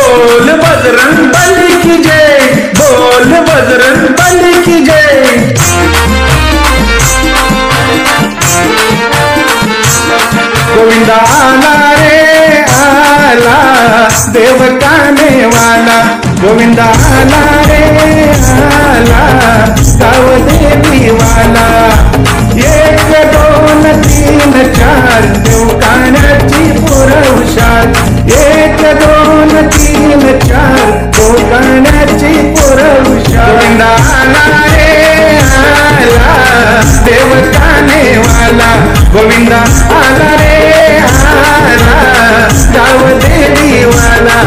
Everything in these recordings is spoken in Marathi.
बोल बजरंग बली की जय, बोल बजरंग बली की जय। गोविंदा आला रे आला देव काने वाला, गोविंदा आला रे आला गाव देवी वाला। एक दोन तीन चार देव कान्याची पुरवशाल, एक दोन तीन चार देव कान्याची पुरवशाल। गोविंदा आला रे आला देव काने वाला, गोविंदा आला रे आला गाव देवी वाला।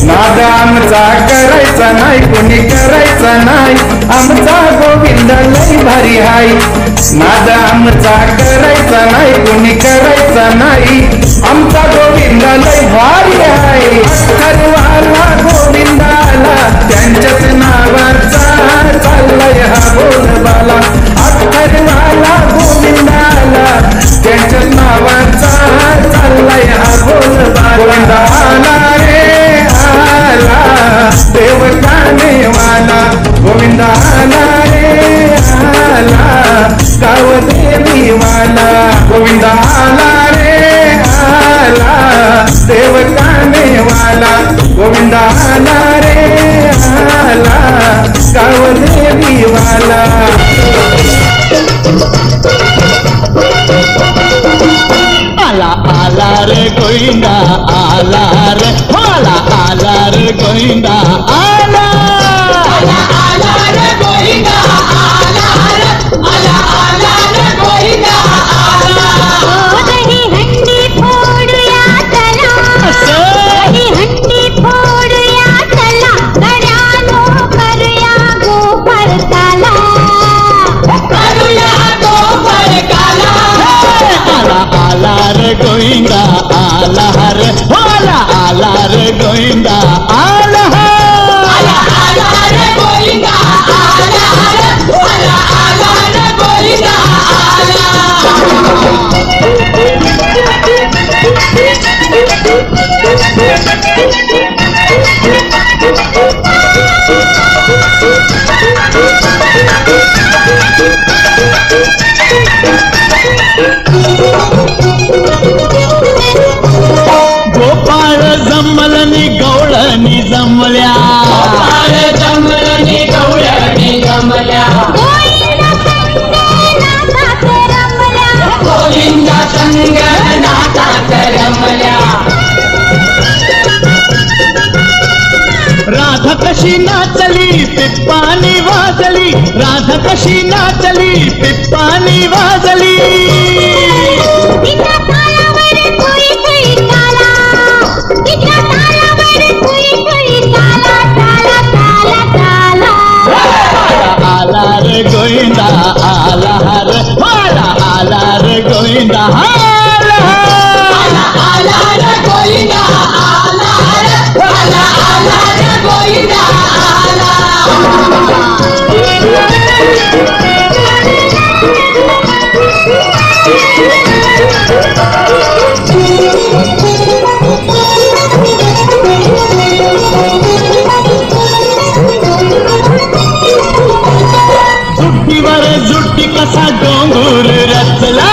नाद आमचा करायचा नाही, कोणी करायचा नाही, आमचा गोविंद लई भारी हाय। नाद आमचा करायचा नाही, कोणी करायचा नाही, आमचा गोविंद लई भारी हाय। अख्तरवाला गोविंदाला त्यांच्याच नावाचा चाललाय हा बोलबाला, अख्तरवाला गोविंदाला त्यांच्याच नावाचा चाललाय हा बोलबाला। गोविंदा आला रे आला देव काने वाला, गोविंदा आला रे आला गाव देवी वाला। गोविंदा आला रे आला देव काने वाला, गोविंदा आला रे आला गाव देवी वाला। आला आला रे गोविंदा आला रे, आला आला रे गोविंदा आला, आला आला रे गोविंदा आला रे, आला आला रे गोविंदा आला। दही हंडी फोडूया चला, दही हंडी फोडूया चला, गड्यानो करूया गोपाळ काला, करूया गोपाळ काला। आला आला रे गोविंदा आला रे, आला आला रे गोविंदा आला, आला आला रे गोविंदा आला रे, आला आला रे गोविंदा आला। गोपाळ जमलनी गवळणी जमल्या, गोपाळ जमलनी गवळणी जमल्या, गोविंदा संग नातात रमल्या। राधा कशी नाचली पिप्पानी वाजली, राधा कशी नाचली पिप्पानी वाजली। तिच्या तालावर थोडी थोडी ताला, तिच्या तालावर थोडी थोडी ताला, ताला ताला ताला। आला रे गोविंदा आला रे, आला आला रे गोविंदा आला, आला आला रे गोविंदा आला रे, आला आला रे गोविंदा आला। जुट्टीवर जुट्टी कसा डोंगूर रचला,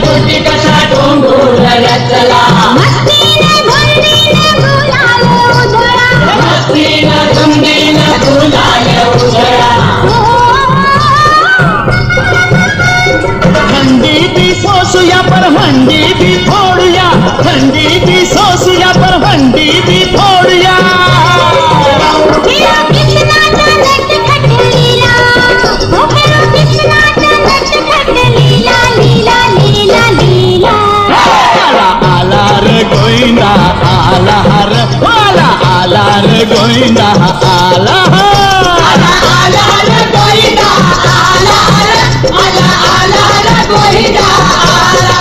जुट्टी कसा डोंगूर रचला, मस्तीने भरलीने गुलाल उधळा, मस्तीने धुंदीने गुलाल उधळा। थंडी भी सोसूया पर हंडी भी फोड़ूया, थंडी भी सोसूया पर हंडी भी फोड़ूया। कृष्णाचा नटखट लीला, हो कृष्णाचा नटखट लीला, लीला लीला लीला। आला आला रे गोविंदा आला रे, आला आला रे गोविंदा आला, आला आला रे गोविंदा आला रे, आला आला रे गोविंदा आला।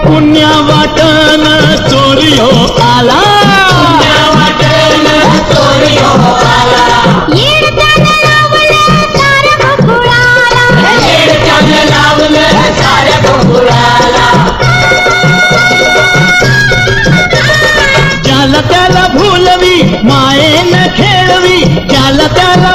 पुण्या वाटन चोरियो आला ज्याला त्याला भूलवी मायेन खेळवी ज्याला त्याला